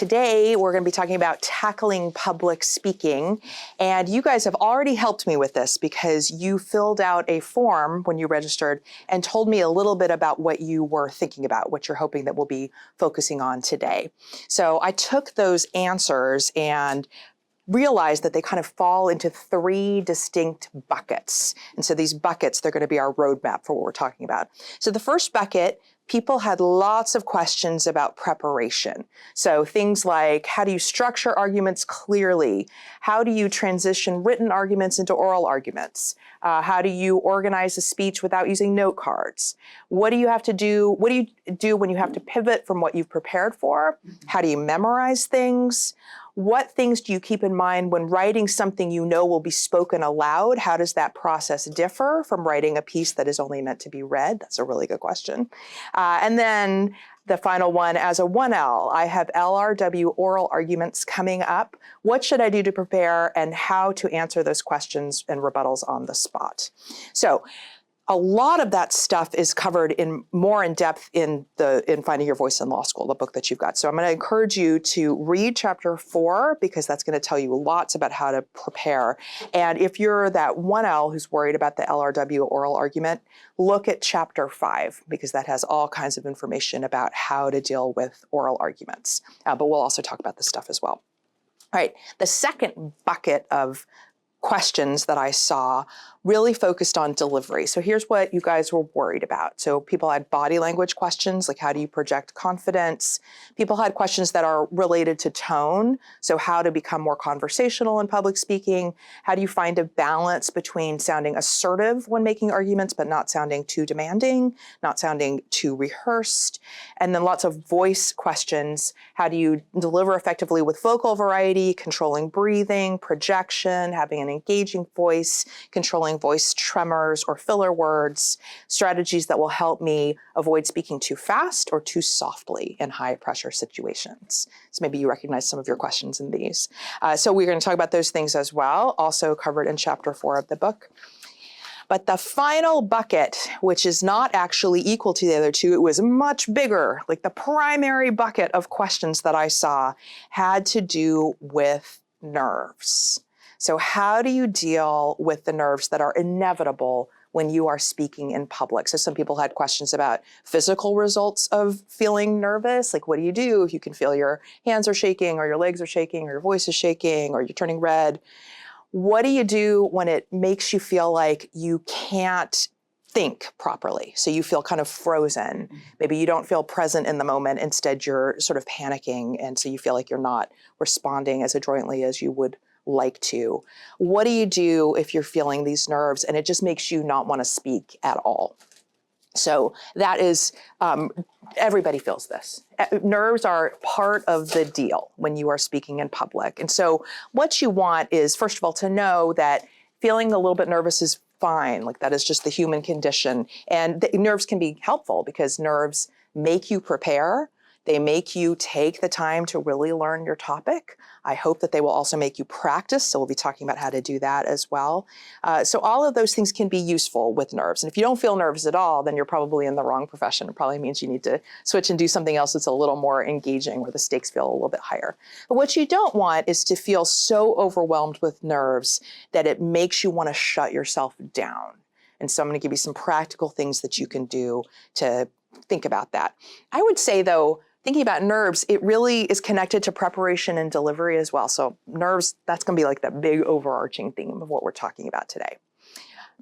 Today, we're going to be talking about tackling public speaking. And you guys have already helped me with this because you filled out a form when you registered and told me a little bit about what you were thinking about, what you're hoping that we'll be focusing on today. So I took those answers and realize that they kind of fall into three distinct buckets. And so these buckets, they're going to be our roadmap for what we're talking about. So the first bucket, people had lots of questions about preparation. So things like, how do you structure arguments clearly? How do you transition written arguments into oral arguments? How do you organize a speech without using note cards? What do you have to do? What do you do when you have to pivot from what you've prepared for? How do you memorize things? What things do you keep in mind when writing something you know will be spoken aloud? How does that process differ from writing a piece that is only meant to be read? That's a really good question. And then the final one, as a 1L, I have LRW oral arguments coming up. What should I do to prepare and how to answer those questions and rebuttals on the spot? So a lot of that stuff is covered more in depth in Finding Your Voice in Law School, the book that you've got. So I'm going to encourage you to read chapter 4 because that's going to tell you lots about how to prepare. And if you're that 1L who's worried about the LRW oral argument, look at chapter 5 because that has all kinds of information about how to deal with oral arguments. But we'll also talk about this stuff as well. All right, the second bucket of questions that I saw really focused on delivery. So here's what you guys were worried about. So people had body language questions, like how do you project confidence? People had questions that are related to tone. So how to become more conversational in public speaking? How do you find a balance between sounding assertive when making arguments, but not sounding too demanding, not sounding too rehearsed? And then lots of voice questions. How do you deliver effectively with vocal variety, controlling breathing, projection, having an engaging voice, controlling voice tremors or filler words, strategies that will help me avoid speaking too fast or too softly in high pressure situations. So maybe you recognize some of your questions in these. So we're going to talk about those things as well, also covered in chapter 4 of the book. But the final bucket, which is not actually equal to the other two, it was much bigger, like the primary bucket of questions that I saw had to do with nerves. So how do you deal with the nerves that are inevitable when you are speaking in public? So some people had questions about physical results of feeling nervous. Like, what do you do if you can feel your hands are shaking or your legs are shaking or your voice is shaking or you're turning red? What do you do when it makes you feel like you can't think properly? So you feel kind of frozen. Maybe you don't feel present in the moment. Instead, you're sort of panicking. And so you feel like you're not responding as adroitly as you would like to. What do you do if you're feeling these nerves and it just makes you not want to speak at all? So that is, everybody feels this. Nerves are part of the deal when you are speaking in public. And so what you want is, first of all, to know that feeling a little bit nervous is fine. Like that is just the human condition. And the nerves can be helpful because nerves make you prepare. They make you take the time to really learn your topic. I hope that they will also make you practice. So we'll be talking about how to do that as well. So all of those things can be useful with nerves. And if you don't feel nervous at all, then you're probably in the wrong profession. It probably means you need to switch and do something else that's a little more engaging where the stakes feel a little bit higher. But what you don't want is to feel so overwhelmed with nerves that it makes you want to shut yourself down. And so I'm going to give you some practical things that you can do to think about that. I would say, though, thinking about nerves, it really is connected to preparation and delivery as well. So nerves, that's going to be like the big overarching theme of what we're talking about today.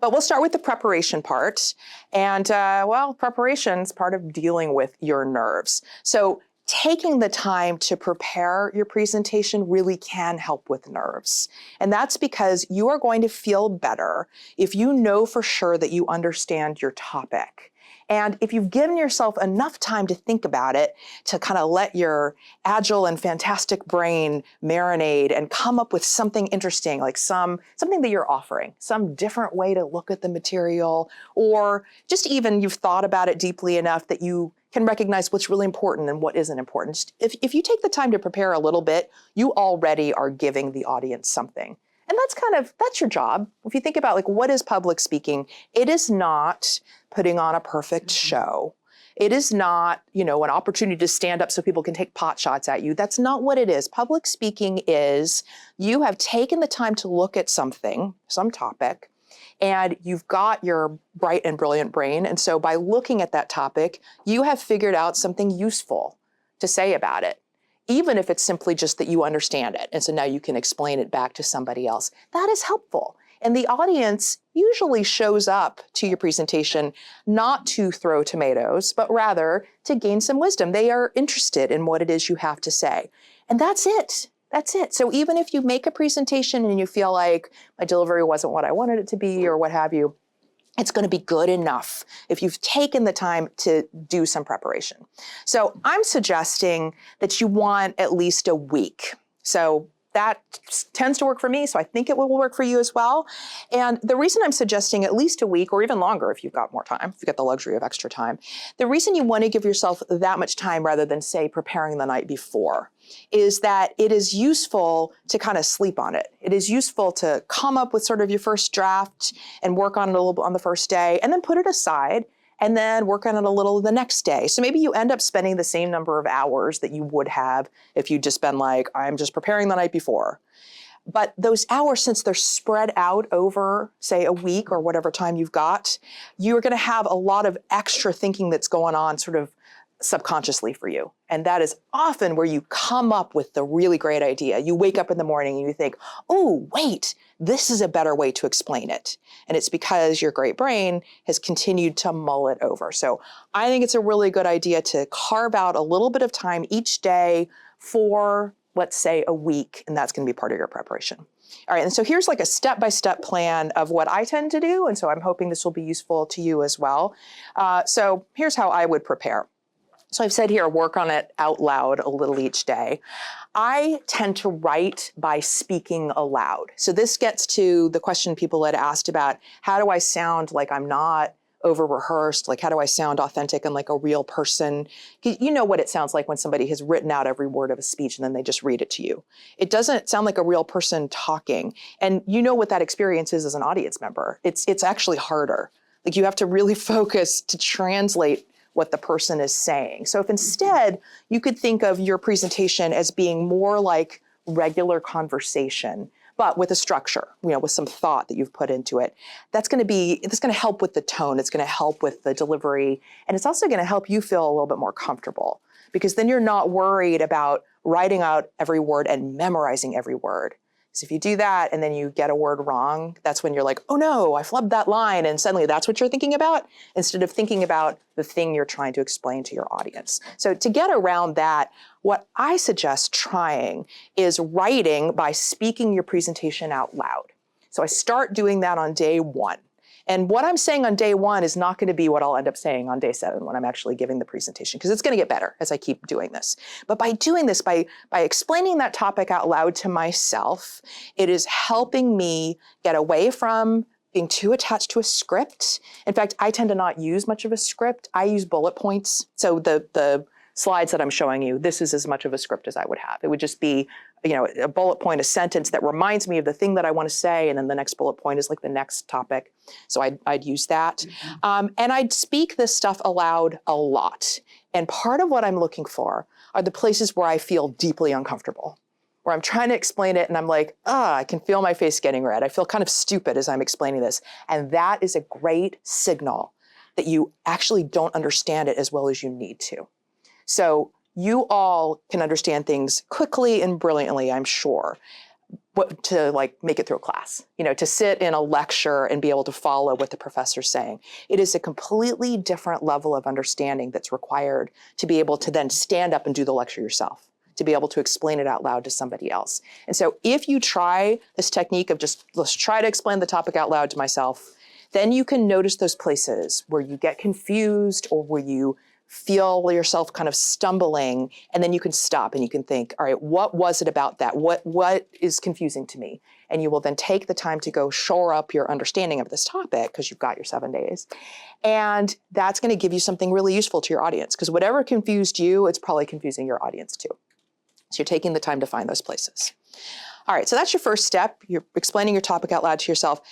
But we'll start with the preparation part. And well, preparation is part of dealing with your nerves. So taking the time to prepare your presentation really can help with nerves. And that's because you are going to feel better if you know for sure that you understand your topic. And if you've given yourself enough time to think about it, to kind of let your agile and fantastic brain marinate and come up with something interesting, like something that you're offering, some different way to look at the material, or just even you've thought about it deeply enough that you can recognize what's really important and what isn't important. Just if you take the time to prepare a little bit, you already are giving the audience something. And that's your job. If you think about like, what is public speaking? It is not putting on a perfect show. It is not, an opportunity to stand up so people can take pot shots at you. That's not what it is. Public speaking is you have taken the time to look at something, some topic, and you've got your bright and brilliant brain. And so by looking at that topic, you have figured out something useful to say about it, even if it's simply just that you understand it. And so now you can explain it back to somebody else. That is helpful. And the audience usually shows up to your presentation not to throw tomatoes, but rather to gain some wisdom. They are interested in what it is you have to say. And that's it. That's it. So even if you make a presentation and you feel like my delivery wasn't what I wanted it to be or what have you, it's going to be good enough if you've taken the time to do some preparation. So I'm suggesting that you want at least a week. So that tends to work for me, so I think it will work for you as well. And the reason I'm suggesting at least a week or even longer if you've got more time, if you've got the luxury of extra time, the reason you want to give yourself that much time rather than, say, preparing the night before is that it is useful to kind of sleep on it. It is useful to come up with sort of your first draft and work on it a little bit on the first day and then put it aside and then work on it a little the next day. So maybe you end up spending the same number of hours that you would have if you'd just been like, I'm just preparing the night before. But those hours, since they're spread out over, say, a week or whatever time you've got, you're going to have a lot of extra thinking that's going on sort of subconsciously for you. And that is often where you come up with the really great idea. You wake up in the morning and you think, oh, wait, this is a better way to explain it. And it's because your great brain has continued to mull it over. So I think it's a really good idea to carve out a little bit of time each day for, let's say, a week, and that's going to be part of your preparation. All right, and so here's like a step-by-step plan of what I tend to do, and so I'm hoping this will be useful to you as well. So here's how I would prepare. So I've said here, work on it out loud a little each day. I tend to write by speaking aloud. So this gets to the question people had asked about, how do I sound like I'm not over-rehearsed? Like, how do I sound authentic and like a real person? You know what it sounds like when somebody has written out every word of a speech and then they just read it to you. It doesn't sound like a real person talking. And you know what that experience is as an audience member. It's actually harder. Like, you have to really focus to translate what the person is saying. So if instead you could think of your presentation as being more like regular conversation, but with a structure, with some thought that you've put into it, it's going to help with the tone. It's going to help with the delivery. And it's also going to help you feel a little bit more comfortable because then you're not worried about writing out every word and memorizing every word. So if you do that and then you get a word wrong, that's when you're like, oh no, I flubbed that line. And suddenly that's what you're thinking about instead of thinking about the thing you're trying to explain to your audience. So to get around that, what I suggest trying is writing by speaking your presentation out loud. So I start doing that on day one. And what I'm saying on day one is not going to be what I'll end up saying on day 7 when I'm actually giving the presentation, because it's going to get better as I keep doing this. But by doing this, by explaining that topic out loud to myself, it is helping me get away from being too attached to a script. In fact, I tend to not use much of a script. I use bullet points. So the slides that I'm showing you, this is as much of a script as I would have. It would just be, a bullet point, a sentence that reminds me of the thing that I want to say, and then the next bullet point is like the next topic. So I'd use that. And I'd speak this stuff aloud a lot. And part of what I'm looking for are the places where I feel deeply uncomfortable, where I'm trying to explain it and I'm like, I can feel my face getting red. I feel kind of stupid as I'm explaining this. And that is a great signal that you actually don't understand it as well as you need to. So you all can understand things quickly and brilliantly, I'm sure, to like make it through a class, to sit in a lecture and be able to follow what the professor's saying. It is a completely different level of understanding that's required to be able to then stand up and do the lecture yourself, to be able to explain it out loud to somebody else. And so if you try this technique of just, let's try to explain the topic out loud to myself, then you can notice those places where you get confused or where you feel yourself kind of stumbling, and then you can stop and you can think, all right, what was it about that? What is confusing to me? And you will then take the time to go shore up your understanding of this topic because you've got your 7 days. And that's going to give you something really useful to your audience, because whatever confused you, it's probably confusing your audience too. So you're taking the time to find those places. All right, so that's your first step. You're explaining your topic out loud to yourself.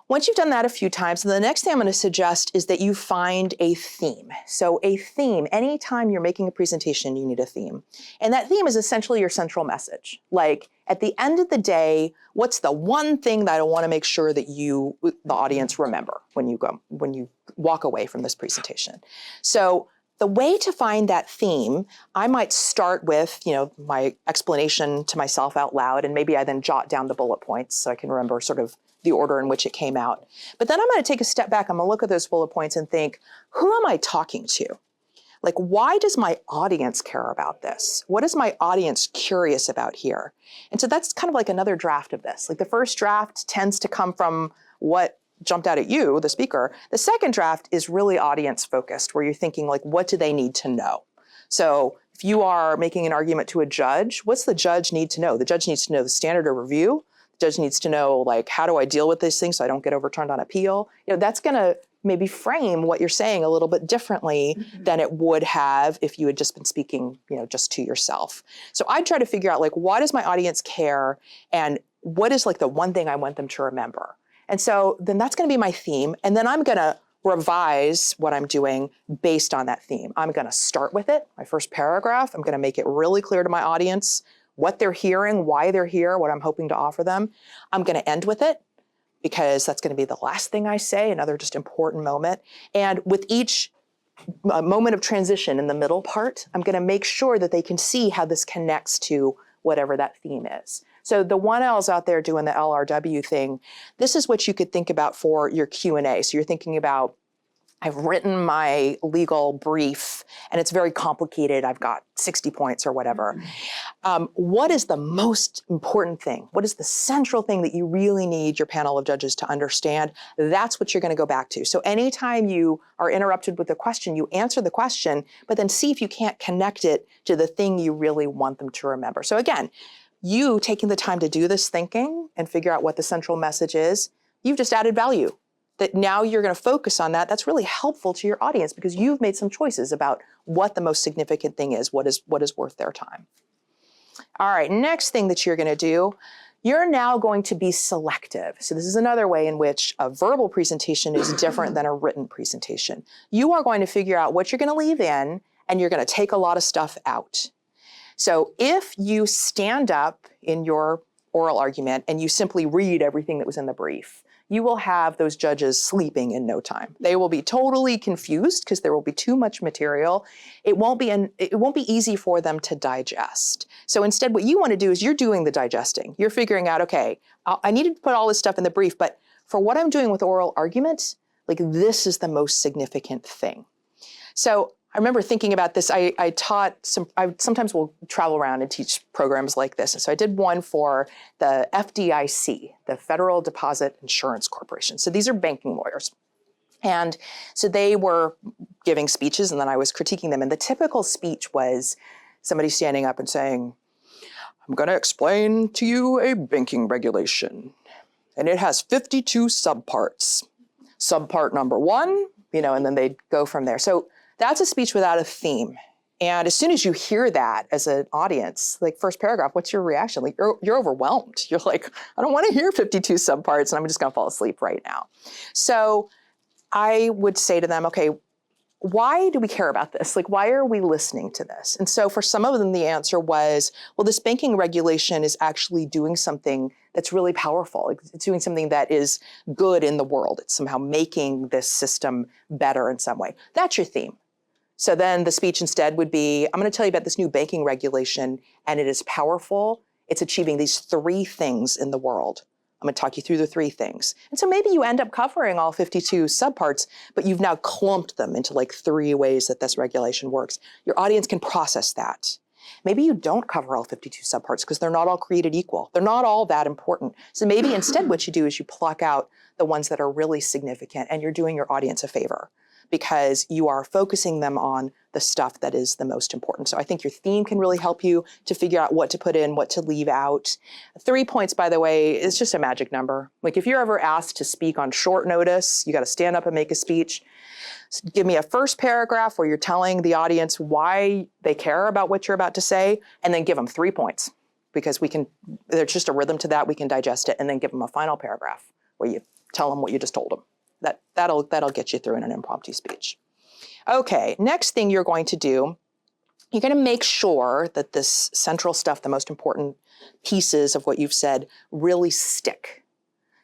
Once you've done that a few times, the next thing I'm going to suggest is that you find a theme. So a theme, anytime you're making a presentation, you need a theme. And that theme is essentially your central message. Like at the end of the day, what's the one thing that I want to make sure that you, the audience, remember when you walk away from this presentation? So the way to find that theme, I might start with, my explanation to myself out loud, and maybe I then jot down the bullet points so I can remember sort of the order in which it came out. But then I'm going to take a step back. I'm going to look at those bullet points and think, who am I talking to? Like, why does my audience care about this? What is my audience curious about here? And so that's kind of like another draft of this. Like the first draft tends to come from what jumped out at you, the speaker. The second draft is really audience focused, where you're thinking like, what do they need to know? So if you are making an argument to a judge, what's the judge need to know? The judge needs to know the standard of review. The judge needs to know, like, how do I deal with this thing so I don't get overturned on appeal? That's going to maybe frame what you're saying a little bit differently than it would have if you had just been speaking, just to yourself. So I try to figure out, like, why does my audience care? And what is like the one thing I want them to remember? And so then that's going to be my theme. And then I'm going to revise what I'm doing based on that theme. I'm going to start with it, my first paragraph. I'm going to make it really clear to my audience what they're hearing, why they're here, what I'm hoping to offer them. I'm going to end with it because that's going to be the last thing I say, another just important moment. And with each moment of transition in the middle part, I'm going to make sure that they can see how this connects to whatever that theme is. So the 1Ls out there doing the LRW thing, this is what you could think about for your Q&A. So you're thinking about, I've written my legal brief and it's very complicated. I've got 60 points or whatever. What is the most important thing? What is the central thing that you really need your panel of judges to understand? That's what you're going to go back to. So anytime you are interrupted with a question, you answer the question, but then see if you can't connect it to the thing you really want them to remember. So again, you taking the time to do this thinking and figure out what the central message is, you've just added value. That now you're going to focus on that. That's really helpful to your audience because you've made some choices about what the most significant thing is, what is worth their time. All right, next thing that you're going to do, you're now going to be selective. So this is another way in which a verbal presentation is different than a written presentation. You are going to figure out what you're going to leave in, and you're going to take a lot of stuff out. So if you stand up in your oral argument and you simply read everything that was in the brief, you will have those judges sleeping in no time. They will be totally confused because there will be too much material. It won't be easy for them to digest. So instead, what you want to do is you're doing the digesting. You're figuring out, okay, I needed to put all this stuff in the brief, but for what I'm doing with oral argument, like this is the most significant thing. So I remember thinking about this. I sometimes will travel around and teach programs like this. And so I did one for the FDIC, the Federal Deposit Insurance Corporation. So these are banking lawyers. And so they were giving speeches and then I was critiquing them. And the typical speech was somebody standing up and saying, I'm going to explain to you a banking regulation. And it has 52 subparts. Subpart number 1, and then they'd go from there. So that's a speech without a theme. And as soon as you hear that as an audience, like first paragraph, what's your reaction? Like you're overwhelmed. You're like, I don't want to hear 52 subparts and I'm just going to fall asleep right now. So I would say to them, okay, why do we care about this? Like, why are we listening to this? And so for some of them, the answer was, well, this banking regulation is actually doing something that's really powerful. It's doing something that is good in the world. It's somehow making this system better in some way. That's your theme. So then the speech instead would be, I'm going to tell you about this new banking regulation, and it is powerful. It's achieving these 3 things in the world. I'm going to talk you through the 3 things. And so maybe you end up covering all 52 subparts, but you've now clumped them into like 3 ways that this regulation works. Your audience can process that. Maybe you don't cover all 52 subparts because they're not all created equal. They're not all that important. So maybe instead what you do is you pluck out the ones that are really significant and you're doing your audience a favor because you are focusing them on the stuff that is the most important. So I think your theme can really help you to figure out what to put in, what to leave out. 3 points, by the way, is just a magic number. Like if you're ever asked to speak on short notice, you got to stand up and make a speech. So give me a first paragraph where you're telling the audience why they care about what you're about to say, and then give them 3 points because there's just a rhythm to that. We can digest it, and then give them a final paragraph where you tell them what you just told them. That'll get you through in an impromptu speech. Okay, next thing you're going to do, you're going to make sure that this central stuff, the most important pieces of what you've said, really stick.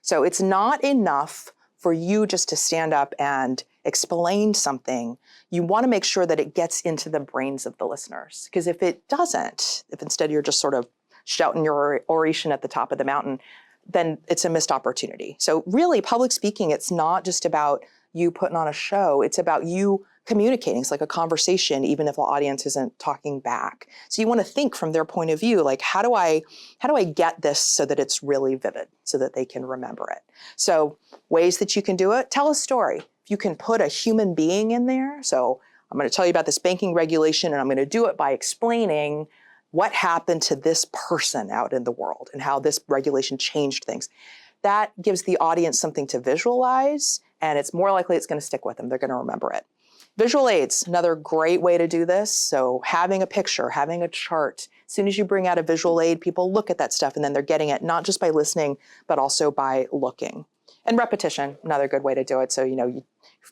So it's not enough for you just to stand up and explain something. You want to make sure that it gets into the brains of the listeners. Because if it doesn't, if instead you're just sort of shouting your oration at the top of the mountain, then it's a missed opportunity. So really, public speaking, it's not just about you putting on a show. It's about you communicating. It's like a conversation, even if the audience isn't talking back. So you want to think from their point of view, like, how do I get this so that it's really vivid, so that they can remember it? So ways that you can do it, tell a story. If you can put a human being in there, so I'm going to tell you about this banking regulation, and I'm going to do it by explaining what happened to this person out in the world and how this regulation changed things. That gives the audience something to visualize, and it's more likely it's going to stick with them. They're going to remember it. Visual aids, another great way to do this. So having a picture, having a chart. As soon as you bring out a visual aid, people look at that stuff and then they're getting it not just by listening, but also by looking. And repetition, another good way to do it. So,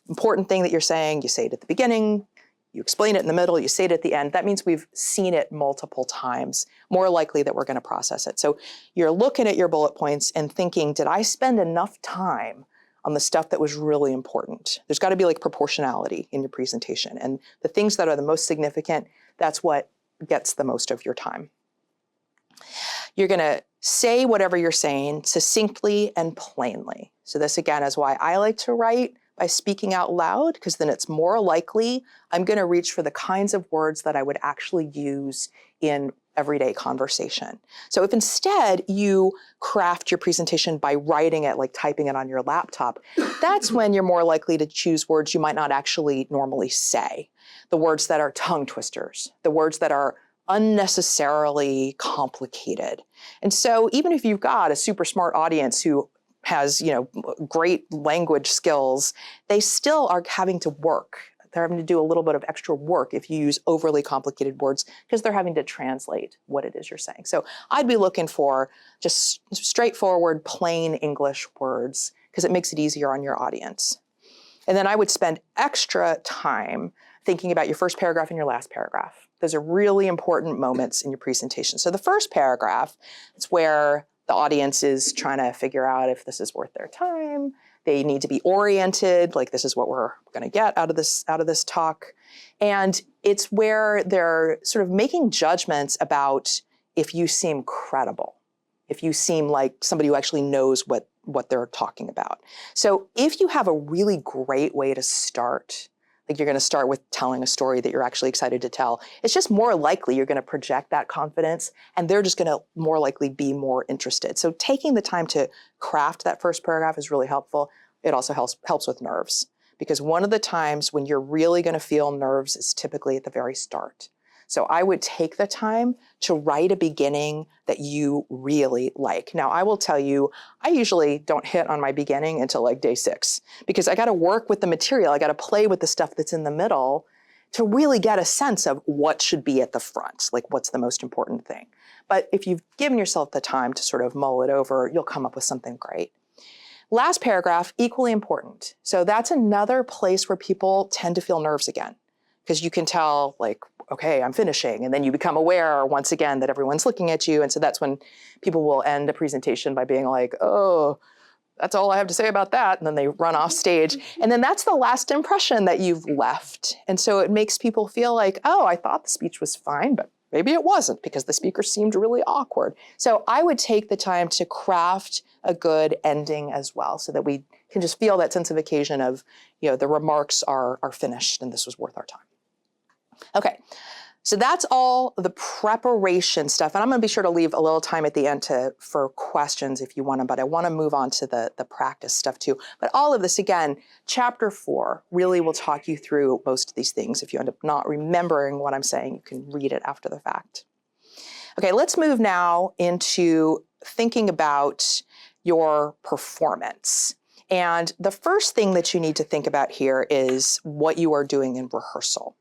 important thing that you're saying, you say it at the beginning, you explain it in the middle, you say it at the end. That means we've seen it multiple times, more likely that we're going to process it. So you're looking at your bullet points and thinking, did I spend enough time on the stuff that was really important? There's got to be like proportionality in your presentation. And the things that are the most significant, that's what gets the most of your time. You're going to say whatever you're saying succinctly and plainly. So this again is why I like to write by speaking out loud, because then it's more likely I'm going to reach for the kinds of words that I would actually use in everyday conversation. So if instead you craft your presentation by writing it, like typing it on your laptop, that's when you're more likely to choose words you might not actually normally say. The words that are tongue twisters, the words that are unnecessarily complicated. And so even if you've got a super smart audience who has, great language skills, they still are having to work. They're having to do a little bit of extra work if you use overly complicated words, because they're having to translate what it is you're saying. So I'd be looking for just straightforward, plain English words, because it makes it easier on your audience. And then I would spend extra time thinking about your first paragraph and your last paragraph. Those are really important moments in your presentation. So the first paragraph is where the audience is trying to figure out if this is worth their time. They need to be oriented, like this is what we're going to get out of this talk. And it's where they're sort of making judgments about if you seem credible, if you seem like somebody who actually knows what they're talking about. So if you have a really great way to start, like you're going to start with telling a story that you're actually excited to tell, it's just more likely you're going to project that confidence, and they're just going to more likely be more interested. So taking the time to craft that first paragraph is really helpful. It also helps with nerves, because one of the times when you're really going to feel nerves is typically at the very start. So I would take the time to write a beginning that you really like. Now, I will tell you, I usually don't hit on my beginning until like day 6, because I got to work with the material. I got to play with the stuff that's in the middle to really get a sense of what should be at the front, like what's the most important thing. But if you've given yourself the time to sort of mull it over, you'll come up with something great. Last paragraph, equally important. So that's another place where people tend to feel nerves again, because you can tell, like, okay, I'm finishing. And then you become aware once again that everyone's looking at you. And so that's when people will end a presentation by being like, oh, that's all I have to say about that. And then they run off stage. And then that's the last impression that you've left. And so it makes people feel like, oh, I thought the speech was fine, but maybe it wasn't, because the speaker seemed really awkward. So I would take the time to craft a good ending as well, so that we can just feel that sense of occasion of, the remarks are finished and this was worth our time. Okay, so that's all the preparation stuff. And I'm going to be sure to leave a little time at the end for questions if you want to, but I want to move on to the practice stuff too. But all of this, again, chapter 4 really will talk you through most of these things. If you end up not remembering what I'm saying, you can read it after the fact. Okay, let's move now into thinking about your performance. And the first thing that you need to think about here is what you are doing in rehearsal.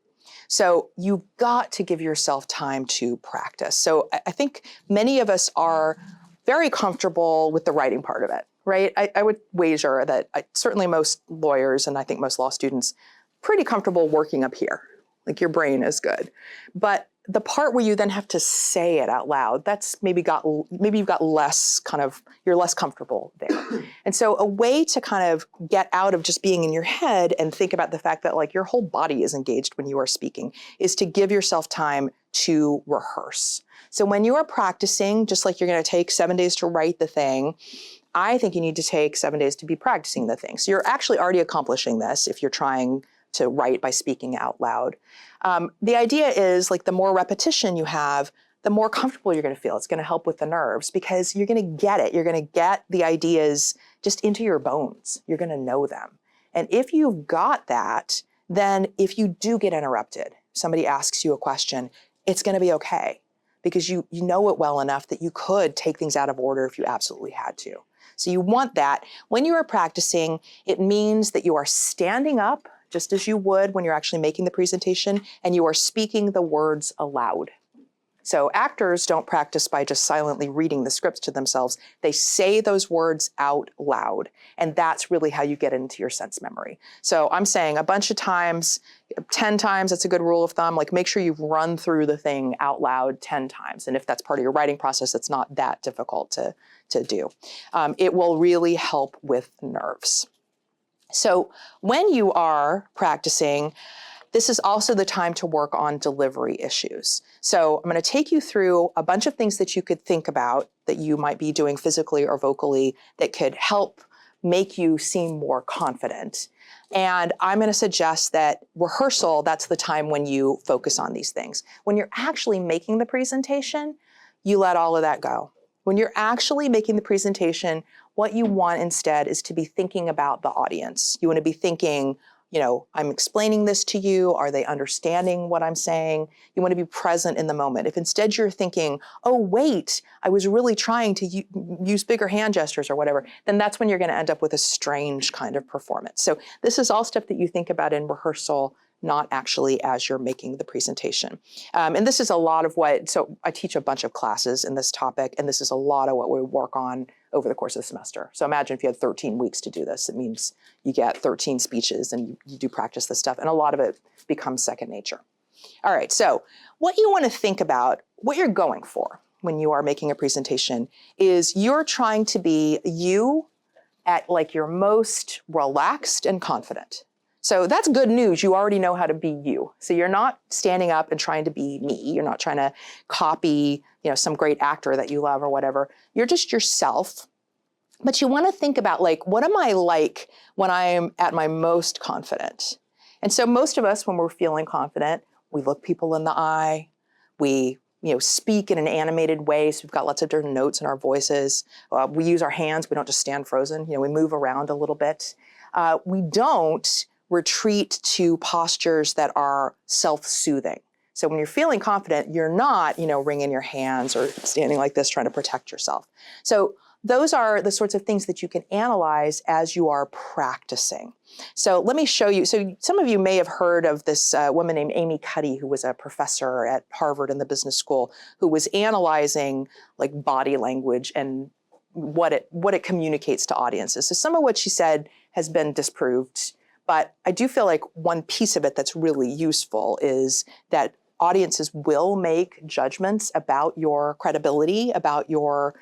So you've got to give yourself time to practice. So I think many of us are very comfortable with the writing part of it. right? I would wager that certainly most lawyers, and I think most law students, pretty comfortable working up here. Like your brain is good. But the part where you then have to say it out loud, that's maybe you've got less you're less comfortable there. And so a way to kind of get out of just being in your head and think about the fact that like your whole body is engaged when you are speaking is to give yourself time to rehearse. So when you are practicing, just like you're going to take 7 days to write the thing, I think you need to take 7 days to be practicing the thing. So you're actually already accomplishing this if you're trying to write by speaking out loud. The idea is like the more repetition you have, the more comfortable you're going to feel. It's going to help with the nerves because you're going to get it. You're going to get the ideas just into your bones. You're going to know them. And if you've got that, then if you do get interrupted, somebody asks you a question, it's going to be okay because you know it well enough that you could take things out of order if you absolutely had to. So you want that. When you are practicing, it means that you are standing up just as you would when you're actually making the presentation, and you are speaking the words aloud. So actors don't practice by just silently reading the scripts to themselves. They say those words out loud, and that's really how you get into your sense memory. So I'm saying a bunch of times, 10 times, that's a good rule of thumb. Like make sure you've run through the thing out loud 10 times. And if that's part of your writing process, it's not that difficult to do. It will really help with nerves. So when you are practicing, this is also the time to work on delivery issues. So I'm going to take you through a bunch of things that you could think about that you might be doing physically or vocally that could help make you seem more confident. And I'm going to suggest that rehearsal, that's the time when you focus on these things. When you're actually making the presentation, you let all of that go. When you're actually making the presentation, what you want instead is to be thinking about the audience. You want to be thinking, I'm explaining this to you. Are they understanding what I'm saying? You want to be present in the moment. If instead you're thinking, oh, wait, I was really trying to use bigger hand gestures or whatever, then that's when you're going to end up with a strange kind of performance. So this is all stuff that you think about in rehearsal, not actually as you're making the presentation. And this is a lot of so I teach a bunch of classes in this topic, and this is a lot of what we work on over the course of the semester. So imagine if you had 13 weeks to do this, it means you get 13 speeches and you do practice this stuff, and a lot of it becomes second nature. All right, so what you want to think about, what you're going for when you are making a presentation is you're trying to be you at like your most relaxed and confident. So that's good news. You already know how to be you. So you're not standing up and trying to be me. You're not trying to copy, some great actor that you love or whatever. You're just yourself. But you want to think about like, what am I like when I'm at my most confident? And so most of us, when we're feeling confident, we look people in the eye. We speak in an animated way. So we've got lots of different notes in our voices. We use our hands. We don't just stand frozen. We move around a little bit. We don't retreat to postures that are self-soothing. So when you're feeling confident, you're not, wringing your hands or standing like this trying to protect yourself. So those are the sorts of things that you can analyze as you are practicing. So let me show you. So some of you may have heard of this woman named Amy Cuddy, who was a professor at Harvard in the business school, who was analyzing like body language and what it communicates to audiences. So some of what she said has been disproved. But I do feel like one piece of it that's really useful is that audiences will make judgments about your credibility, about your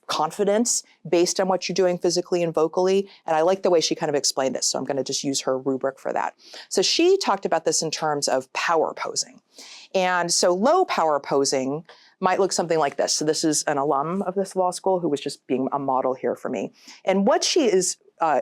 confidence based on what you're doing physically and vocally. And I like the way she kind of explained this, so I'm going to just use her rubric for that. So she talked about this in terms of power posing. And so low power posing might look something like this. So this is an alum of this law school who was just being a model here for me. And what she is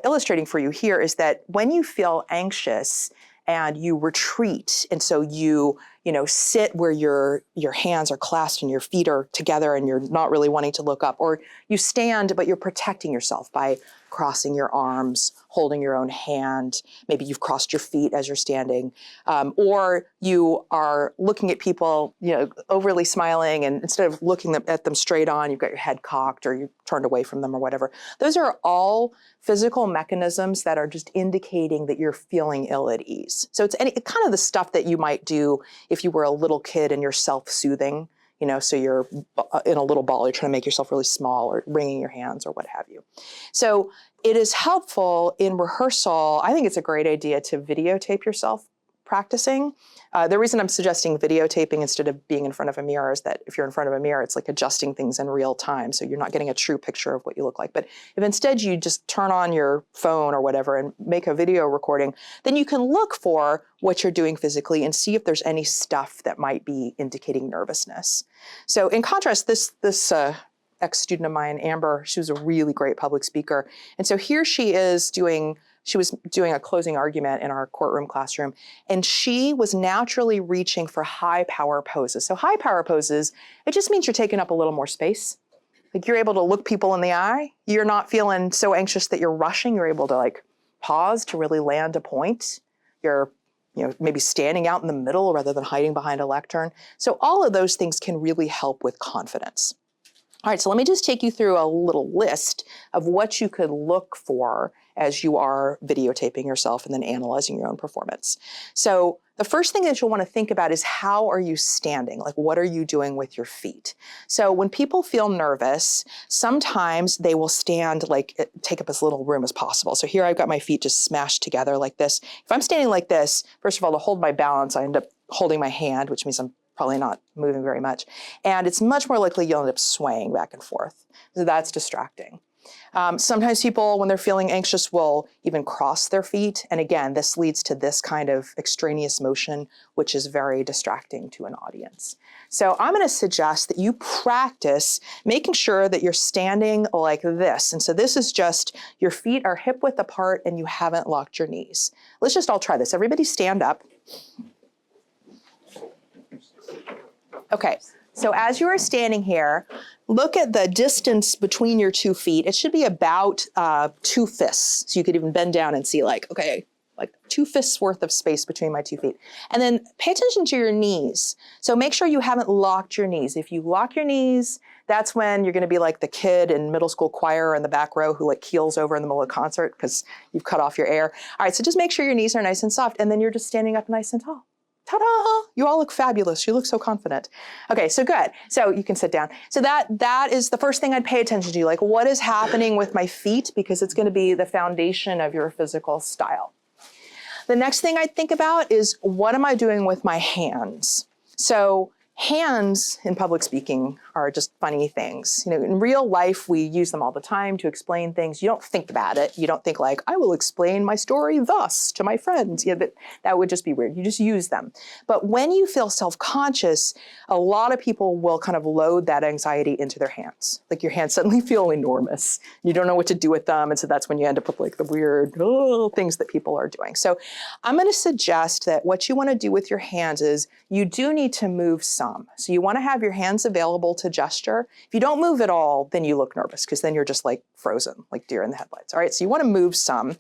illustrating for you here is that when you feel anxious and you retreat, and so you sit where your hands are clasped and your feet are together and you're not really wanting to look up, or you stand but you're protecting yourself by crossing your arms, holding your own hand. Maybe you've crossed your feet as you're standing, or you are looking at people, overly smiling, and instead of looking at them straight on, you've got your head cocked or you turned away from them or whatever. Those are all physical mechanisms that are just indicating that you're feeling ill at ease. So it's kind of the stuff that you might do if you were a little kid and you're self-soothing. so you're in a little ball, you're trying to make yourself really small or wringing your hands or what have you. So it is helpful in rehearsal. I think it's a great idea to videotape yourself practicing. The reason I'm suggesting videotaping instead of being in front of a mirror is that if you're in front of a mirror, it's like adjusting things in real time. So you're not getting a true picture of what you look like. But if instead you just turn on your phone or whatever and make a video recording, then you can look for what you're doing physically and see if there's any stuff that might be indicating nervousness. So in contrast, this ex-student of mine, Amber, she was a really great public speaker. And so here she was doing a closing argument in our courtroom classroom, and she was naturally reaching for high power poses. So high power poses, it just means you're taking up a little more space. Like you're able to look people in the eye. You're not feeling so anxious that you're rushing. You're able to like pause to really land a point. You're maybe standing out in the middle rather than hiding behind a lectern. So all of those things can really help with confidence. All right, so let me just take you through a little list of what you could look for as you are videotaping yourself and then analyzing your own performance. So the first thing that you'll want to think about is how are you standing? Like what are you doing with your feet? So when people feel nervous, sometimes they will stand like, take up as little room as possible. So here I've got my feet just smashed together like this. If I'm standing like this, first of all, to hold my balance, I end up holding my hand, which means I'm probably not moving very much. And it's much more likely you'll end up swaying back and forth. So that's distracting. Sometimes people, when they're feeling anxious, will even cross their feet. And again, this leads to this kind of extraneous motion, which is very distracting to an audience. So I'm going to suggest that you practice making sure that you're standing like this. And so this is just your feet are hip width apart and you haven't locked your knees. Let's just all try this. Everybody stand up. Okay, so as you are standing here, look at the distance between your 2 feet. It should be about 2 fists. So you could even bend down and see like 2 fists worth of space between my 2 feet. And then pay attention to your knees. So make sure you haven't locked your knees. If you lock your knees, that's when you're gonna be like the kid in middle school choir in the back row who like keels over in the middle of the concert because you've cut off your air. All right, so just make sure your knees are nice and soft and then you're just standing up nice and tall. Ta-da! You all look fabulous. You look so confident. Okay, so good. So you can sit down. So that is the first thing I'd pay attention to. Like what is happening with my feet because it's going to be the foundation of your physical style. The next thing I'd think about is what am I doing with my hands? So hands in public speaking are just funny things. In real life, we use them all the time to explain things. You don't think about it. You don't think like, I will explain my story thus to my friends. That would just be weird. You just use them. But when you feel self-conscious, a lot of people will kind of load that anxiety into their hands. Like your hands suddenly feel enormous. You don't know what to do with them. And so that's when you end up with like the weird things that people are doing. So I'm going to suggest that what you want to do with your hands is you do need to move some. So you want to have your hands available to gesture. If you don't move at all, then you look nervous because then you're just like frozen, like deer in the headlights. All right, so you want to move some.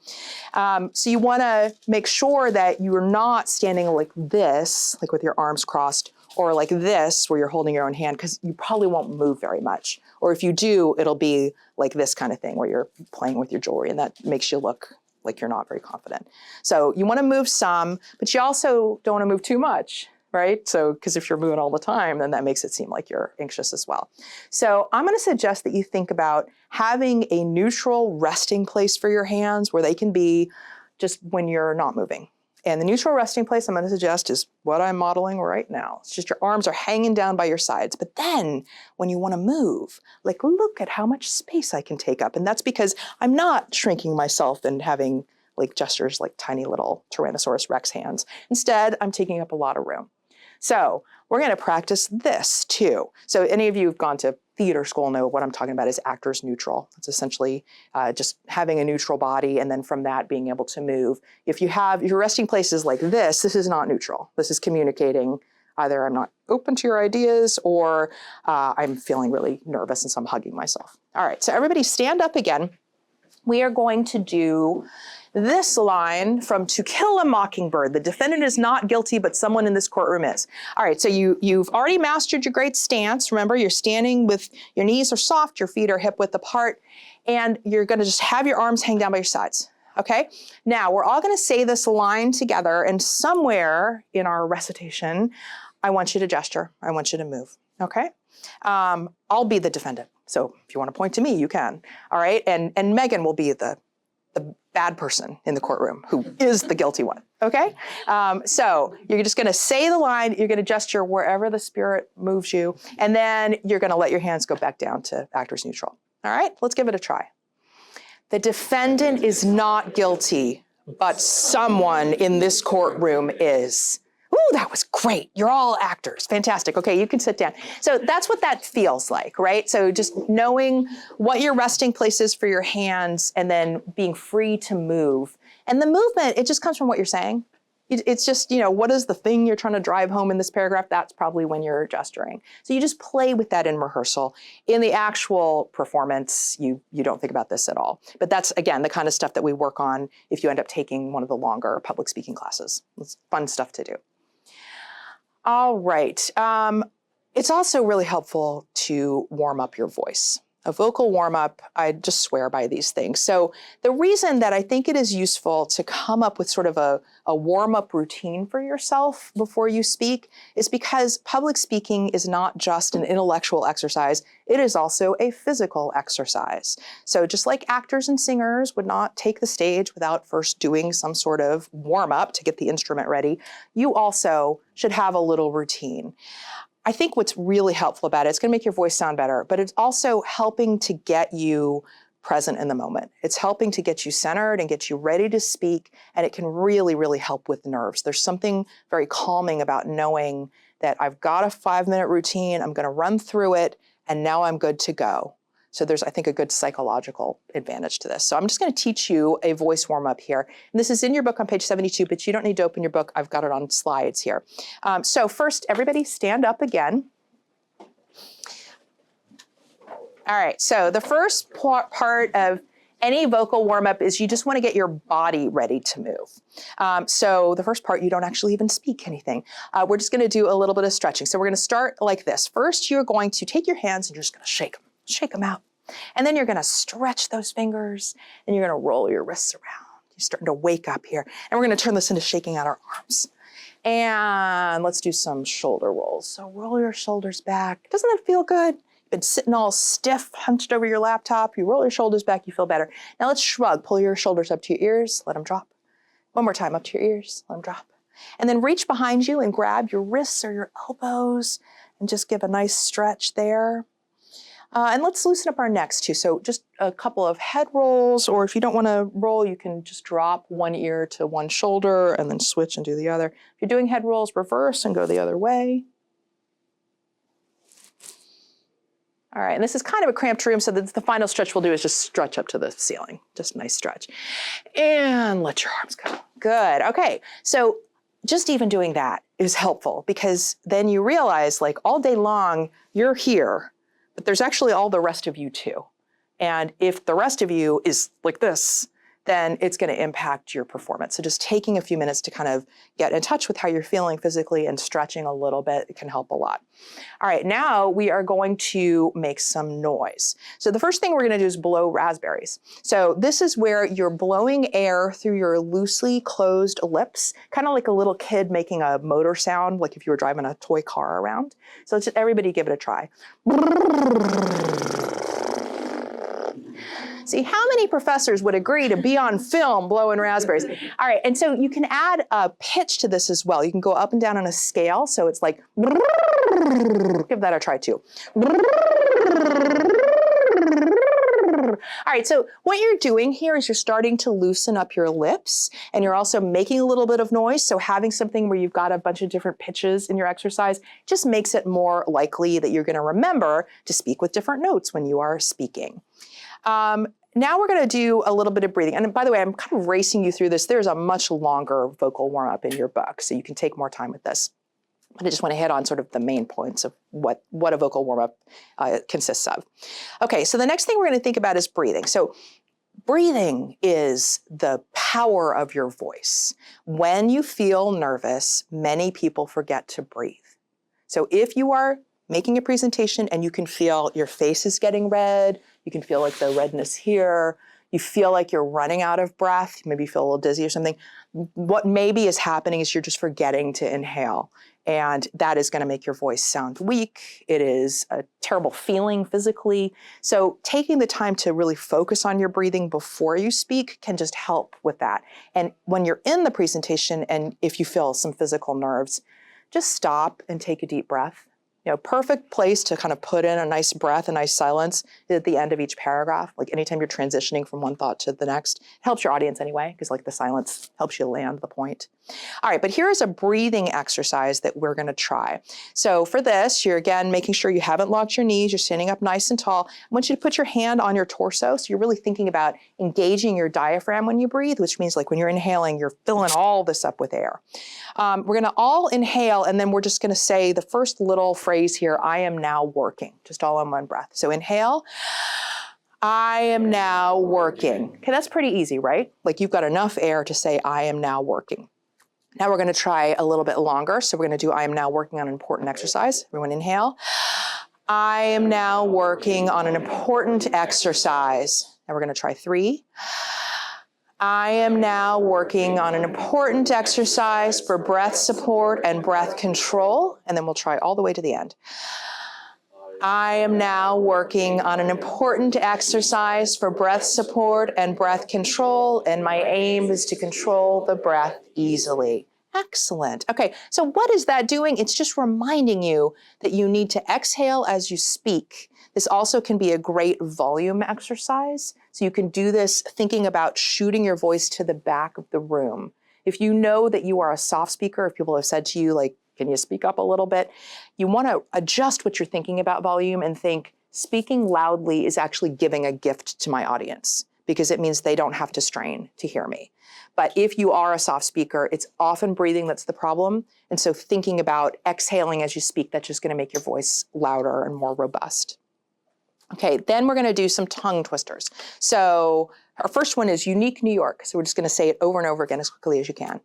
So you want to make sure that you're not standing like this, like with your arms crossed, or like this where you're holding your own hand because you probably won't move very much. Or if you do, it'll be like this kind of thing where you're playing with your jewelry and that makes you look like you're not very confident. So you want to move some, but you also don't want to move too much. Right? So, because if you're moving all the time, then that makes it seem like you're anxious as well. So I'm going to suggest that you think about having a neutral resting place for your hands where they can be just when you're not moving. And the neutral resting place I'm going to suggest is what I'm modeling right now. It's just your arms are hanging down by your sides. But then when you want to move, like look at how much space I can take up. And that's because I'm not shrinking myself and having like gestures like tiny little Tyrannosaurus Rex hands. Instead, I'm taking up a lot of room. So we're going to practice this too. So any of you who've gone to theater school know what I'm talking about is actors neutral. It's essentially just having a neutral body and then from that being able to move. If you have your resting places like this is not neutral. This is communicating either I'm not open to your ideas or I'm feeling really nervous and so I'm hugging myself. All right, so everybody stand up again. We are going to do this line from To Kill a Mockingbird. The defendant is not guilty, but someone in this courtroom is. All right, so you've already mastered your great stance. Remember, you're standing with your knees are soft, your feet are hip width apart, and you're gonna just have your arms hang down by your sides, okay? Now, we're all gonna say this line together, and somewhere in our recitation, I want you to gesture, I want you to move. Okay. I'll be the defendant. So if you want to point to me, you can. All right. And Megan will be the bad person in the courtroom who is the guilty one. Okay. So you're just going to say the line. You're going to gesture wherever the spirit moves you. And then you're going to let your hands go back down to actors neutral. All right. Let's give it a try. The defendant is not guilty, but someone in this courtroom is. Ooh, that was great. You're all actors. Fantastic. Okay, you can sit down. So that's what that feels like, right? So just knowing what your resting place is for your hands and then being free to move. And the movement, it just comes from what you're saying. It's just, what is the thing you're trying to drive home in this paragraph? That's probably when you're gesturing. So you just play with that in rehearsal. In the actual performance, you don't think about this at all. But that's, again, the kind of stuff that we work on if you end up taking one of the longer public speaking classes. It's fun stuff to do. All right. It's also really helpful to warm up your voice. A vocal warm-up, I just swear by these things. So the reason that I think it is useful to come up with sort of a warm-up routine for yourself before you speak is because public speaking is not just an intellectual exercise, it is also a physical exercise. So just like actors and singers would not take the stage without first doing some sort of warm-up to get the instrument ready, you also should have a little routine. I think what's really helpful about it, it's going to make your voice sound better, but it's also helping to get you present in the moment. It's helping to get you centered and get you ready to speak, and it can really, really help with nerves. There's something very calming about knowing that I've got a 5-minute routine, I'm going to run through it, and now I'm good to go. So there's, I think, a good psychological advantage to this. So I'm just going to teach you a voice warm-up here. And this is in your book on page 72, but you don't need to open your book. I've got it on slides here. So first, everybody stand up again. All right, so the first part of any vocal warm-up is you just want to get your body ready to move. So the first part, you don't actually even speak anything. We're just going to do a little bit of stretching. So we're going to start like this. First, you're going to take your hands and you're just going to shake them out. And then you're going to stretch those fingers and you're going to roll your wrists around. You're starting to wake up here. And we're going to turn this into shaking out our arms. And let's do some shoulder rolls. So roll your shoulders back. Doesn't that feel good? You've been sitting all stiff, hunched over your laptop. You roll your shoulders back, you feel better. Now let's shrug. Pull your shoulders up to your ears, let them drop. One more time, up to your ears, let them drop. And then reach behind you and grab your wrists or your elbows and just give a nice stretch there. And let's loosen up our necks too. So just a couple of head rolls, or if you don't want to roll, you can just drop one ear to one shoulder and then switch and do the other. If you're doing head rolls, reverse and go the other way. All right, and this is kind of a cramped room, so the final stretch we'll do is just stretch up to the ceiling. Just a nice stretch. And let your arms go. Good, okay. So just even doing that is helpful because then you realize like all day long, you're here, but there's actually all the rest of you too. And if the rest of you is like this, then it's going to impact your performance. So just taking a few minutes to kind of get in touch with how you're feeling physically and stretching a little bit, it can help a lot. All right, now we are going to make some noise. So the first thing we're going to do is blow raspberries. So this is where you're blowing air through your loosely closed lips, kind of like a little kid making a motor sound, like if you were driving a toy car around. So let's just everybody give it a try. See, how many professors would agree to be on film blowing raspberries? All right, and so you can add a pitch to this as well. You can go up and down on a scale, so it's like, give that a try too. All right, so what you're doing here is you're starting to loosen up your lips, and you're also making a little bit of noise, so having something where you've got a bunch of different pitches in your exercise just makes it more likely that you're gonna remember to speak with different notes when you are speaking. Now we're going to do a little bit of breathing. And by the way, I'm kind of racing you through this. There's a much longer vocal warm-up in your book, so you can take more time with this. But I just want to hit on sort of the main points of what a vocal warm-up consists of. Okay, so the next thing we're going to think about is breathing. So breathing is the power of your voice. When you feel nervous, many people forget to breathe. So if you are making a presentation and you can feel your face is getting red, you can feel like the redness here, you feel like you're running out of breath, maybe you feel a little dizzy or something, what maybe is happening is you're just forgetting to inhale. And that is going to make your voice sound weak. It is a terrible feeling physically. So taking the time to really focus on your breathing before you speak can just help with that. And when you're in the presentation and if you feel some physical nerves, just stop and take a deep breath. Perfect place to kind of put in a nice breath, a nice silence is at the end of each paragraph. Like anytime you're transitioning from one thought to the next, it helps your audience anyway, because like the silence helps you land the point. All right, but here's a breathing exercise that we're gonna try. So for this, you're again making sure you haven't locked your knees, you're standing up nice and tall. I want you to put your hand on your torso, so you're really thinking about engaging your diaphragm when you breathe, which means like when you're inhaling, you're filling all this up with air. We're gonna all inhale, and then we're just gonna say the first little phrase here, I am now working, just all in one breath. So inhale, I am now working. Okay, that's pretty easy, right? Like you've got enough air to say, I am now working. Now we're gonna try a little bit longer. So we're gonna do, I am now working on an important exercise. Everyone inhale. I am now working on an important exercise. Now we're gonna try 3. I am now working on an important exercise for breath support and breath control. And then we'll try all the way to the end. I am now working on an important exercise for breath support and breath control, and my aim is to control the breath easily. Excellent. Okay, so what is that doing? It's just reminding you that you need to exhale as you speak. This also can be a great volume exercise. So you can do this thinking about shooting your voice to the back of the room. If you know that you are a soft speaker, if people have said to you, like, can you speak up a little bit? You want to adjust what you're thinking about volume and think, speaking loudly is actually giving a gift to my audience because it means they don't have to strain to hear me. But if you are a soft speaker, it's often breathing that's the problem. And so thinking about exhaling as you speak, that's just going to make your voice louder and more robust. Okay, then we're going to do some tongue twisters. So our first one is unique New York. So we're just going to say it over and over again as quickly as you can.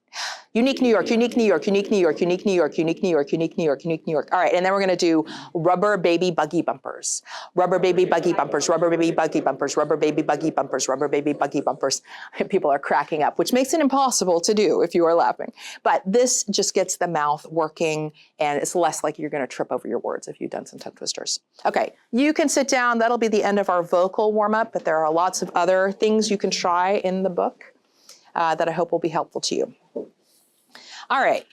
Unique New York, unique New York, unique New York, unique New York, unique New York, unique New York, unique New York. All right, and then we're going to do rubber baby buggy bumpers. Rubber baby buggy bumpers, rubber baby buggy bumpers, rubber baby buggy bumpers, rubber baby buggy bumpers. People are cracking up, which makes it impossible to do if you are laughing. But this just gets the mouth working, and it's less like you're going to trip over your words if you've done some tongue twisters. Okay, you can sit down. That'll be the end of our vocal warm-up, but there are lots of other things you can try in the book that I hope will be helpful to you. All right,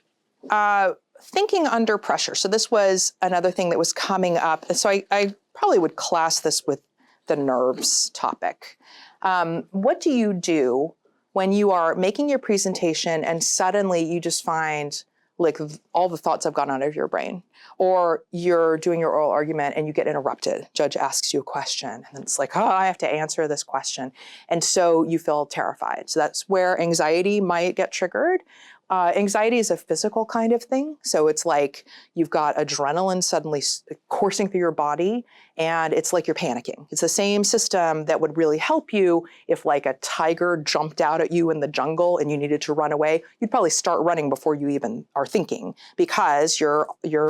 thinking under pressure. So this was another thing that was coming up. So I probably would class this with the nerves topic. What do you do when you are making your presentation and suddenly you just find like all the thoughts have gone out of your brain? Or you're doing your oral argument and you get interrupted. Judge asks you a question and it's like, oh, I have to answer this question. And so you feel terrified. So that's where anxiety might get triggered. Anxiety is a physical kind of thing. So it's like you've got adrenaline suddenly coursing through your body and it's like you're panicking. It's the same system that would really help you if like a tiger jumped out at you in the jungle and you needed to run away. You'd probably start running before you even are thinking because your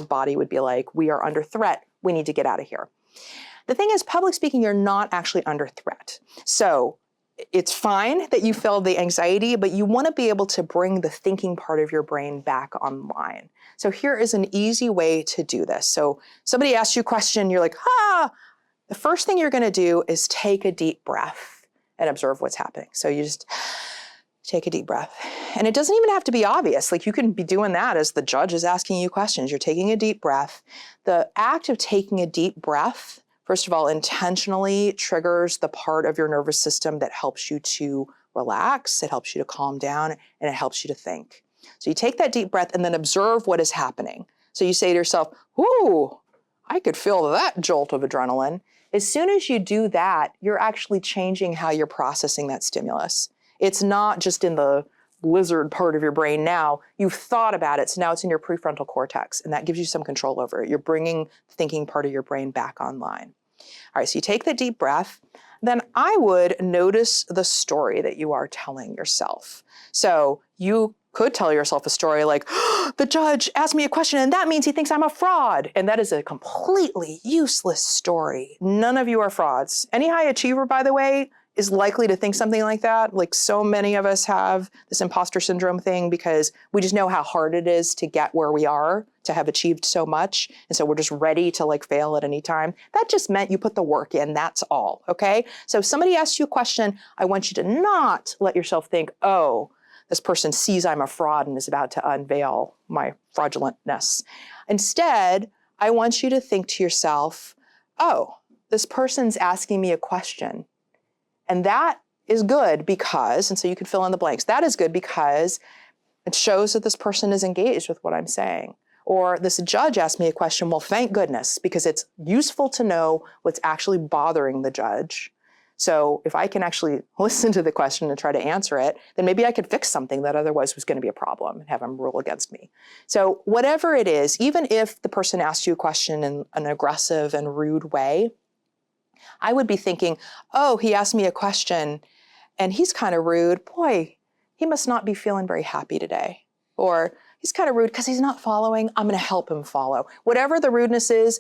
body would be like, we are under threat. We need to get out of here. The thing is, public speaking, you're not actually under threat. So it's fine that you feel the anxiety, but you want to be able to bring the thinking part of your brain back online. So here is an easy way to do this. So somebody asks you a question, you're like, the first thing you're going to do is take a deep breath and observe what's happening. So you just take a deep breath. And it doesn't even have to be obvious. Like you can be doing that as the judge is asking you questions. You're taking a deep breath. The act of taking a deep breath, first of all, intentionally triggers the part of your nervous system that helps you to relax, it helps you to calm down, and it helps you to think. So you take that deep breath and then observe what is happening. So you say to yourself, ooh, I could feel that jolt of adrenaline. As soon as you do that, you're actually changing how you're processing that stimulus. It's not just in the lizard part of your brain now. You've thought about it, so now it's in your prefrontal cortex, and that gives you some control over it. You're bringing the thinking part of your brain back online. All right, so you take the deep breath, then I would notice the story that you are telling yourself. So you could tell yourself a story like, oh, the judge asked me a question and that means he thinks I'm a fraud. And that is a completely useless story. None of you are frauds. Any high achiever, by the way, is likely to think something like that. Like so many of us have this imposter syndrome thing because we just know how hard it is to get where we are, to have achieved so much. And so we're just ready to like fail at any time. That just meant you put the work in, that's all, okay? So if somebody asks you a question, I want you to not let yourself think, oh, this person sees I'm a fraud and is about to unveil my fraudulentness. Instead, I want you to think to yourself, oh, this person's asking me a question. And that is good because, and so you can fill in the blanks, that is good because it shows that this person is engaged with what I'm saying. Or this judge asked me a question, well, thank goodness, because it's useful to know what's actually bothering the judge. So if I can actually listen to the question and try to answer it, then maybe I could fix something that otherwise was going to be a problem and have them rule against me. So whatever it is, even if the person asked you a question in an aggressive and rude way, I would be thinking, oh, he asked me a question and he's kind of rude. Boy, he must not be feeling very happy today. Or he's kind of rude because he's not following. I'm going to help him follow. Whatever the rudeness is,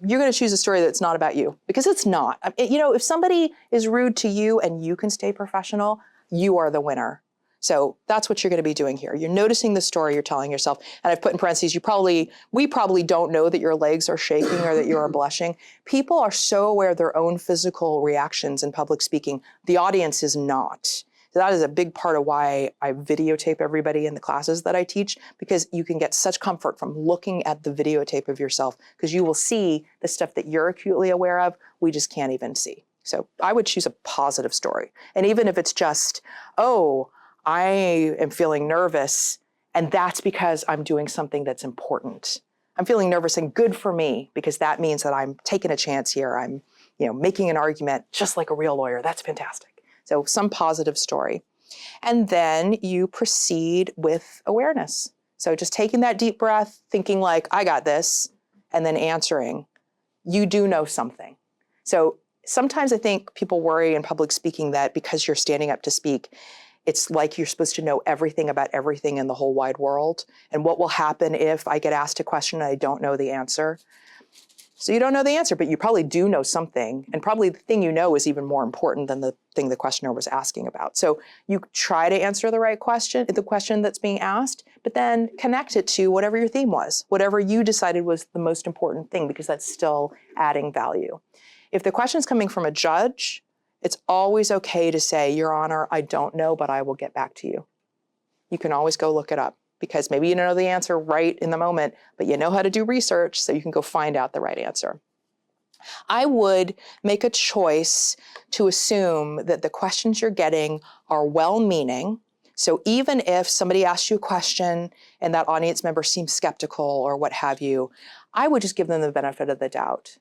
you're going to choose a story that's not about you because it's not. You know, if somebody is rude to you and you can stay professional, you are the winner. So that's what you're going to be doing here. You're noticing the story you're telling yourself. And I've put in parentheses, we probably don't know that your legs are shaking or that you are blushing. People are so aware of their own physical reactions in public speaking. The audience is not. So that is a big part of why I videotape everybody in the classes that I teach, because you can get such comfort from looking at the videotape of yourself, because you will see the stuff that you're acutely aware of, we just can't even see. So I would choose a positive story. And even if it's just, oh, I am feeling nervous, and that's because I'm doing something that's important. I'm feeling nervous and good for me because that means that I'm taking a chance here. I'm, making an argument just like a real lawyer. That's fantastic. So some positive story. And then you proceed with awareness. So just taking that deep breath, thinking like, I got this, and then answering, you do know something. So sometimes I think people worry in public speaking that because you're standing up to speak, it's like you're supposed to know everything about everything in the whole wide world. And what will happen if I get asked a question and I don't know the answer? So you don't know the answer, but you probably do know something. And probably the thing you know is even more important than the thing the questioner was asking about. So you try to answer the right question, the question that's being asked, but then connect it to whatever your theme was, whatever you decided was the most important thing, because that's still adding value. If the question's coming from a judge, it's always okay to say, Your Honor, I don't know, but I will get back to you. You can always go look it up, because maybe you don't know the answer right in the moment, but you know how to do research, so you can go find out the right answer. I would make a choice to assume that the questions you're getting are well-meaning. So even if somebody asks you a question and that audience member seems skeptical or what have you, I would just give them the benefit of the doubt.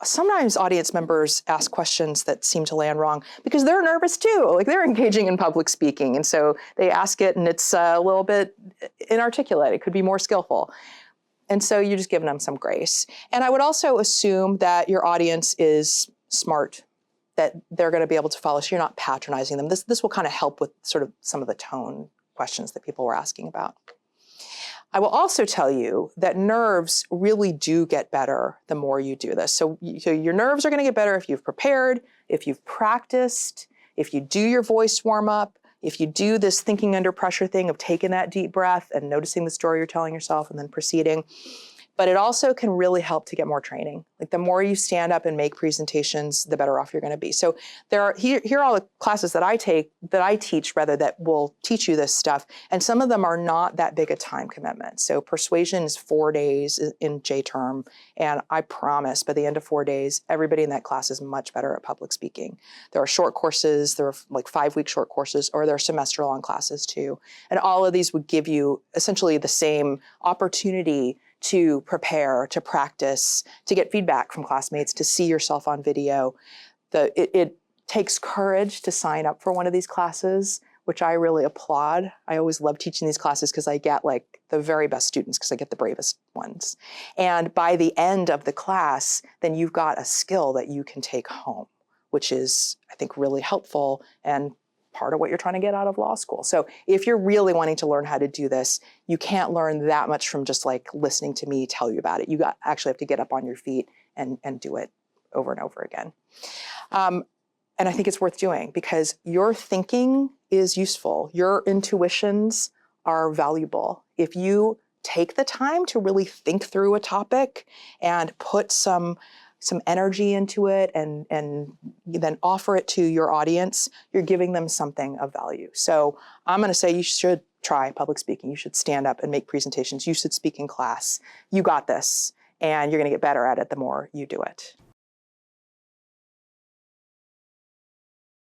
Sometimes audience members ask questions that seem to land wrong because they're nervous too, like they're engaging in public speaking. And so they ask it and it's a little bit inarticulate. It could be more skillful. And so you're just giving them some grace. And I would also assume that your audience is smart, that they're going to be able to follow, so you're not patronizing them. This will kind of help with sort of some of the tone questions that people were asking about. I will also tell you that nerves really do get better the more you do this. So your nerves are going to get better if you've prepared, if you've practiced, if you do your voice warm up, if you do this thinking under pressure thing of taking that deep breath and noticing the story you're telling yourself and then proceeding. But it also can really help to get more training. Like the more you stand up and make presentations, the better off you're going to be. So here are all the classes that I teach that will teach you this stuff. And some of them are not that big a time commitment. So persuasion is 4 days in J term. And I promise by the end of 4 days, everybody in that class is much better at public speaking. There are short courses, there are like 5-week short courses, or there are semester long classes too. And all of these would give you essentially the same opportunity to prepare, to practice, to get feedback from classmates, to see yourself on video. It takes courage to sign up for one of these classes, which I really applaud. I always love teaching these classes because I get like the very best students because I get the bravest ones. And by the end of the class, then you've got a skill that you can take home, which is, I think, really helpful and part of what you're trying to get out of law school. So if you're really wanting to learn how to do this, you can't learn that much from just like listening to me tell you about it. You actually have to get up on your feet and do it over and over again. And I think it's worth doing because your thinking is useful. Your intuitions are valuable. If you take the time to really think through a topic and put some energy into it and then offer it to your audience, you're giving them something of value. So I'm going to say you should try public speaking. You should stand up and make presentations. You should speak in class. You got this, and you're going to get better at it the more you do it.